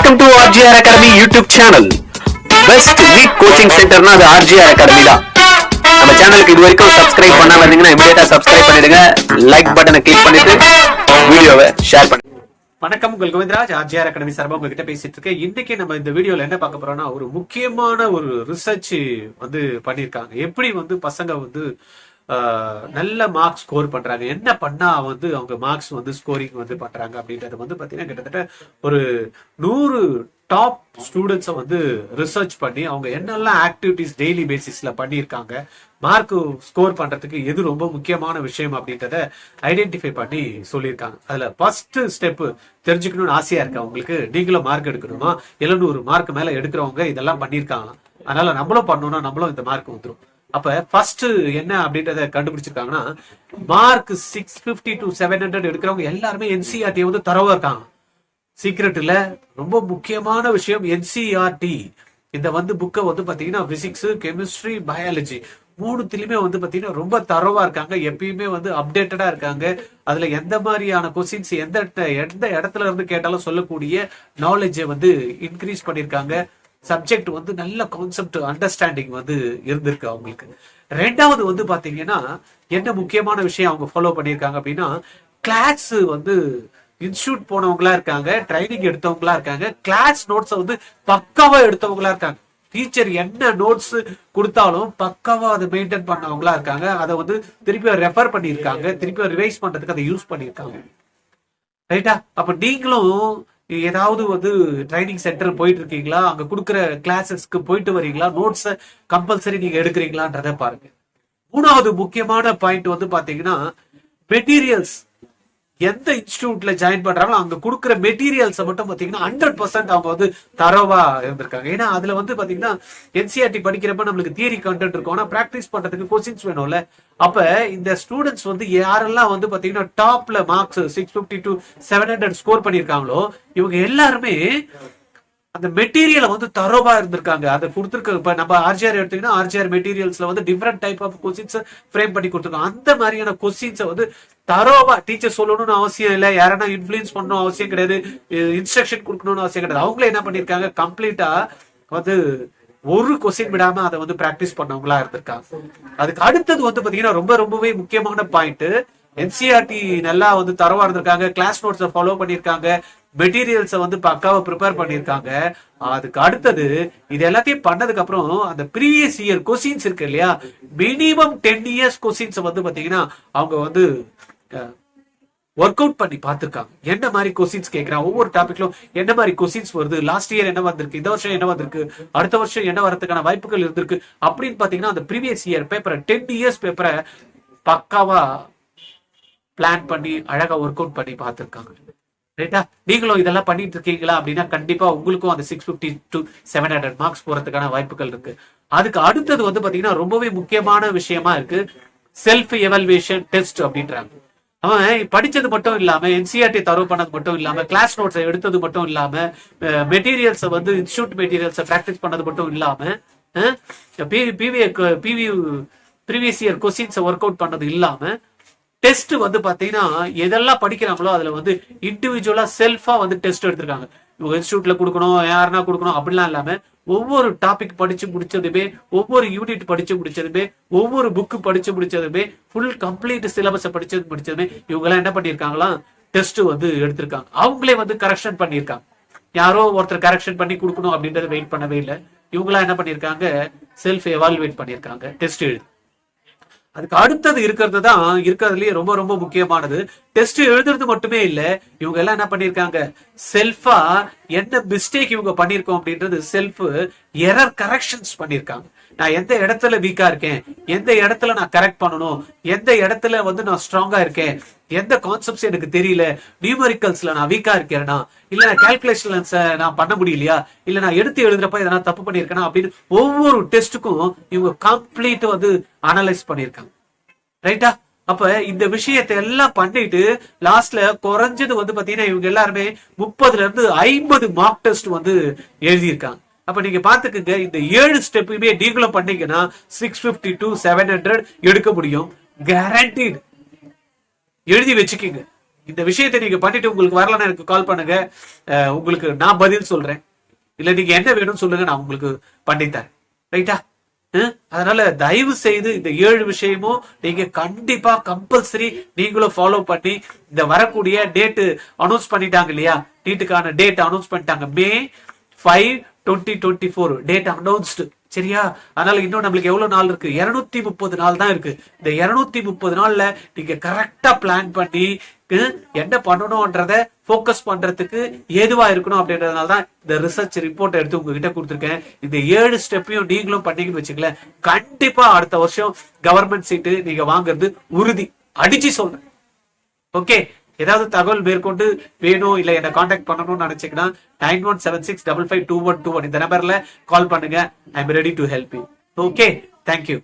Welcome to RGR Academy YouTube channel. Best NEET coaching சென்டர்னா அது RGR Academy தான். நம்ம சேனலுக்கு இது வரைக்கும் சப்ஸ்கிரைப் பண்ணாம இருந்தீங்கன்னா இமிடியேட்டா சப்ஸ்கிரைப் பண்ணிடுங்க. லைக் பட்டனை கிளிக் பண்ணிட்டு வீடியோவை ஷேர் பண்ணுங்க. வணக்கம், உங்கள் கோவிந்தராஜ் RGR Academy சார்பா உங்ககிட்ட பேசிட்டு இருக்கேன். இன்னைக்கு நம்ம இந்த வீடியோல என்ன பார்க்க போறோம்னா, ஒரு முக்கியமான ஒரு ரிசர்ச் வந்து பண்ணிருக்காங்க. எப்படி வந்து பசங்க வந்து நல்ல மார்க்ஸ் ஸ்கோர் பண்றாங்க, என்ன பண்ணா வந்து அவங்க மார்க்ஸ் வந்து ஸ்கோரிங் வந்து பண்றாங்க அப்படின்றது வந்து பாத்தீங்கன்னா கிட்டத்தட்ட ஒரு 100 டாப் ஸ்டூடெண்ட்ஸை வந்து ரிசர்ச் பண்ணி அவங்க என்னெல்லாம் ஆக்டிவிட்டிஸ் டெய்லி பேசிஸ்ல பண்ணியிருக்காங்க, மார்க் ஸ்கோர் பண்றதுக்கு எது ரொம்ப முக்கியமான விஷயம் அப்படின்றத ஐடென்டிஃபை பண்ணி சொல்லியிருக்காங்க. அதுல ஃபர்ஸ்ட் ஸ்டெப் தெரிஞ்சுக்கணும்னு ஆசையா இருக்கு உங்களுக்கு. நீங்களும் மார்க் எடுக்கணுமா, 700 மார்க் மேல எடுக்கிறவங்க இதெல்லாம் பண்ணியிருக்காங்களாம். அதனால நம்மளும் பண்ணணும்னா நம்மளும் இந்த மார்க் வந்துடும். அப்ப ஃபர்ஸ்ட் என்ன அப்படின்றத கண்டுபிடிச்சிருக்காங்கன்னா, மார்க் 650 to 700 எடுக்கிறவங்க எல்லாருமே NCERT வந்து தரவா இருக்காங்க. சீக்ரெட் இல்ல, ரொம்ப முக்கியமான விஷயம். NCERT இந்த வந்து புக்கை வந்து பாத்தீங்கன்னா பிசிக்ஸ், கெமிஸ்ட்ரி, பயாலஜி மூணுத்திலுமே வந்து பாத்தீங்கன்னா ரொம்ப தரவா இருக்காங்க. எப்பயுமே வந்து அப்டேட்டடா இருக்காங்க. அதுல எந்த மாதிரியான கொஸ்டின்ஸ் எந்த இடத்துல இருந்து கேட்டாலும் சொல்லக்கூடிய நாலேஜை வந்து இன்க்ரீஸ் பண்ணிருக்காங்க. சப்ஜெக்ட் வந்து நல்ல கான்செப்ட் அண்டர்ஸ்டாண்டிங் வந்து இருந்திருக்கு அவங்களுக்கு. ரெண்டாவது வந்து பாத்தீங்கன்னா என்ன முக்கியமான விஷயம் அவங்க ஃபாலோ பண்ணியிருக்காங்க அப்படின்னா, கிளாஸ் வந்து இன்ஸ்டியூட் போனவங்களா இருக்காங்க, ட்ரைனிங் எடுத்தவங்களா இருக்காங்க, கிளாஸ் நோட்ஸை வந்து பக்காவா எடுத்தவங்களா இருக்காங்க. டீச்சர் என்ன நோட்ஸ் கொடுத்தாலும் பக்காவா அதை மெயின்டைன் பண்ணவங்களா இருக்காங்க. அதை வந்து திருப்பி ரெஃபர் பண்ணியிருக்காங்க, திருப்பி ரிவைஸ் பண்றதுக்கு அதை யூஸ் பண்ணியிருக்காங்க. ரைட்டா? அப்ப நீங்களும் ஏதாவது வந்து ட்ரைனிங் சென்டர் போயிட்டு இருக்கீங்களா, அங்க கொடுக்குற கிளாஸஸ்க்கு போயிட்டு வரீங்களா, நோட்ஸ் கம்பல்சரி நீங்க எடுக்கிறீங்களான்றத பாருங்க. மூணாவது முக்கியமான பாயிண்ட் வந்து பாத்தீங்கன்னா, மெட்டீரியல்ஸ். எந்த இன்ஸ்டிடியூட்ல ஜாயின் பண்றாங்களோ அங்க கொடுக்குற மெட்டீரியல்ஸை மட்டும் பாத்தீங்கன்னா 100% அவங்க வந்து தரவா இருந்திருக்காங்க. ஏன்னா அதுல வந்து பாத்தீங்கன்னா NCERT படிக்கிறப்ப நம்மளுக்கு தியரி கண்டென்ட் இருக்கும், ஆனா பிராக்டிஸ் பண்றதுக்கு கொஸ்டின்ஸ் வேணும்ல. அப்ப இந்த ஸ்டூடெண்ட்ஸ் வந்து யாரெல்லாம் வந்து பாத்தீங்கன்னா டாப்ல மார்க்ஸ் 650 to 700 ஸ்கோர் பண்ணிருக்காங்களோ இவங்க எல்லாருமே அந்த மெட்டீரியலை வந்து தரோவா இருந்திருக்காங்க. அதை கொடுத்துருக்க. இப்ப நம்ம RGR எடுத்தீங்கன்னா RGR மெட்டீரியல்ஸ்ல வந்து different type of questions frame பண்ணி கொடுத்துருக்காங்க. அந்த மாதிரியான கொஸ்டின்ஸை வந்து தரோவா டீச்சர் சொல்லணும்னு அவசியம் இல்லை, யாரா இன்ஃபுளுன்ஸ் பண்ணணும் அவசியம் கிடையாது, இன்ஸ்ட்ரக்ஷன் கொடுக்கணும்னு அவசியம் கிடையாது. அவங்களே என்ன பண்ணிருக்காங்க, கம்ப்ளீட்டா வந்து ஒரு கொஸ்டின் விடாம அதை வந்து பிராக்டிஸ் பண்ணவங்களா இருந்திருக்காங்க. அதுக்கு அடுத்தது வந்து பாத்தீங்கன்னா ரொம்பவே முக்கியமான பாயிண்ட், NCERT நல்லா வந்து தரவா இருந்திருக்காங்க, கிளாஸ் நோட்ஸை ஃபாலோ பண்ணிருக்காங்க, மெட்டீரியல்ஸை வந்து பக்காவா ப்ரிப்பேர் பண்ணிருக்காங்க. அதுக்கு அடுத்தது இது எல்லாத்தையும் பண்ணதுக்கு அப்புறம் அந்த ப்ரீவியஸ் இயர் கொஸ்டின்ஸ் இருக்கு இல்லையா, மினிமம் 10 years கொஸ்டின்ஸ் வந்து பாத்தீங்கன்னா அவங்க வந்து ஒர்க் அவுட் பண்ணி பார்த்திருக்காங்க. என்ன மாதிரி கொஸ்டின்ஸ் கேட்கறாங்க, ஒவ்வொரு டாபிக்லும் என்ன மாதிரி கொஸ்டின்ஸ் வருது, லாஸ்ட் இயர் என்ன வந்திருக்கு, இந்த வருஷம் என்ன வந்திருக்கு, அடுத்த வருஷம் என்ன வரதுக்கான வாய்ப்புகள் இருந்திருக்கு அப்படின்னு பாத்தீங்கன்னா அந்த ப்ரீவியஸ் இயர் பேப்பரை 10 years பேப்பரை பக்காவா பிளான் பண்ணி அழகா ஒர்க் அவுட் பண்ணி பார்த்திருக்காங்க. ரைட்டா? நீங்களும் இதெல்லாம் பண்ணிட்டு இருக்கீங்களா அப்படின்னா கண்டிப்பா உங்களுக்கும் அந்த 650 to 700 மார்க்ஸ் போறதுக்கான வாய்ப்புகள் இருக்கு. அதுக்கு அடுத்தது வந்து பாத்தீங்கன்னா ரொம்பவே முக்கியமான விஷயமா இருக்கு, செல்ஃப் எவாலுவேஷன் டெஸ்ட் அப்படின்றாங்க. அவன் படிச்சது மட்டும் இல்லாம, NCERT தரவு பண்ணது மட்டும் இல்லாம, கிளாஸ் நோட்ஸை எடுத்தது மட்டும் இல்லாம, மெட்டீரியல்ஸை வந்து இன்ஸ்டியூட் மெட்டீரியல்ஸை பிராக்டிஸ் பண்ணது மட்டும் இல்லாம, ப்ரீவியஸ் இயர் கொஸ்டின்ஸை ஒர்க் அவுட் பண்ணது இல்லாம, டெஸ்ட் வந்து பாத்தீங்கன்னா எதெல்லாம் படிக்கிறாங்களோ அதுல வந்து இண்டிவிஜுவலா செல்ஃபா வந்து டெஸ்ட் எடுத்திருக்காங்க. இன்ஸ்டியூட்ல கொடுக்கணும், யாருன்னா கொடுக்கணும் அப்படிலாம் இல்லாம ஒவ்வொரு டாபிக் படிச்சு முடிச்சதுமே, ஒவ்வொரு யூனிட் படிச்சு முடிச்சதுமே, ஒவ்வொரு புக் படிச்சு முடிச்சதுமே, ஃபுல் கம்ப்ளீட் சிலபஸை படிச்சு முடிச்சதுமே இவங்க எல்லாம் என்ன பண்ணிருக்காங்களா, டெஸ்ட் வந்து எடுத்திருக்காங்க. அவங்களே வந்து கரெக்ஷன் பண்ணிருக்காங்க. யாரோ ஒருத்தர் கரெக்ஷன் பண்ணி கொடுக்கணும் அப்படின்றத வெயிட் பண்ணவே இல்லை. இவங்களா என்ன பண்ணிருக்காங்க, செல்ஃப் எவாலுவேட் பண்ணிருக்காங்க, டெஸ்ட் எழுதி. அதுக்கு அடுத்தது இருக்கிறதுலயே ரொம்ப முக்கியமானது, டெஸ்ட் எழுதுறது மட்டுமே இல்ல, இவங்க எல்லாம் என்ன பண்ணிருக்காங்க, செல்ஃபா என்ன மிஸ்டேக் இவங்க பண்ணிருக்கோம் அப்படின்றது செல்ஃப் எரர் கரெக்ஷன்ஸ் பண்ணிருக்காங்க. நான் எந்த இடத்துல வீக்கா இருக்கேன், எந்த இடத்துல நான் கரெக்ட் பண்ணணும், எந்த இடத்துல வந்து நான் ஸ்ட்ராங்கா இருக்கேன், எந்த கான்செப்ட்ஸ் எனக்கு தெரியல, நியூமரிக்கல்ஸ்ல நான் வீக்கா இருக்கேனா, இல்ல நான் கால்குலேஷன்ஸ் நான் பண்ண முடியலையா, இல்ல நான் எடுத்து எழுதுறப்ப எதனா தப்பு பண்ணிருக்கேனா அப்படின்னு ஒவ்வொரு டெஸ்ட்டுக்கும் இவங்க கம்ப்ளீட் வந்து அனலைஸ் பண்ணிருக்காங்க. ரைட்டா? அப்ப இந்த விஷயத்தை எல்லாம் பண்ணிட்டு லாஸ்ட்ல குறைஞ்சது வந்து பாத்தீங்கன்னா இவங்க எல்லாருமே 30 இருந்து 50 மார்க் டெஸ்ட் வந்து எழுதியிருக்காங்க. அப்ப நீங்க பாத்துக்கங்க, இந்த 7 ஸ்டெப்புமே நீங்களும் பண்ணீங்கன்னா 650 to 700 எடுக்க முடியும், கேரண்டீட். எழுதி வச்சுக்கீங்க. இந்த விஷயத்தை நீங்க பண்ணிட்டு உங்களுக்கு வரலன்னா எனக்கு கால் பண்ணுங்க, உங்களுக்கு நான் பதில் சொல்றேன். இல்ல நீங்க என்ன வேணும்னு சொல்லுங்க, நான் உங்களுக்கு பண்ணித்தரேன். ரைட்டா? அதனால தயவு செய்து இந்த 7 விஷயமும் நீங்க கண்டிப்பா கம்பல்சரி நீங்களும் ஃபாலோ பண்ணி, இந்த வரக்கூடிய டேட் அனௌன்ஸ் பண்ணிட்டாங்க இல்லையா, நீட்டுக்கான டேட் அனௌன்ஸ் பண்ணிட்டாங்க, May 5, 2024 டேட் அனௌன்ஸ்டு. சரியா? அதனால இன்னும் நம்மளுக்கு எவ்வளவு நாள் இருக்கு? 230 நாள் தான் இருக்கு. இந்த 230 நாள்ல நீங்க கரெக்டா பிளான் பண்ணி என்ன பண்ணணும்ன்றத போக்கஸ் பண்றதுக்கு ஏதுவா இருக்கணும். அப்படின்றதுனால தான் இந்த ரிசர்ச் ரிப்போர்ட் எடுத்து உங்ககிட்ட கொடுத்துருக்கேன். இந்த 7 ஸ்டெப்பையும் நீங்களும் பண்ணீங்கன்னு வச்சுக்கல, கண்டிப்பா அடுத்த வருஷம் கவர்மெண்ட் சீட்டு நீங்க வாங்குறது உறுதி. அடிச்சு சொல்றேன். ஓகே? ஏதாவது தகவல் மேற்கொண்டு வேணும் இல்ல என்ன கான்டாக்ட் பண்ணணும்னு நினைச்சீங்கன்னா 9176552121 இந்த நம்பர்ல கால் பண்ணுங்க. I am ready to help you. Okay, thank you.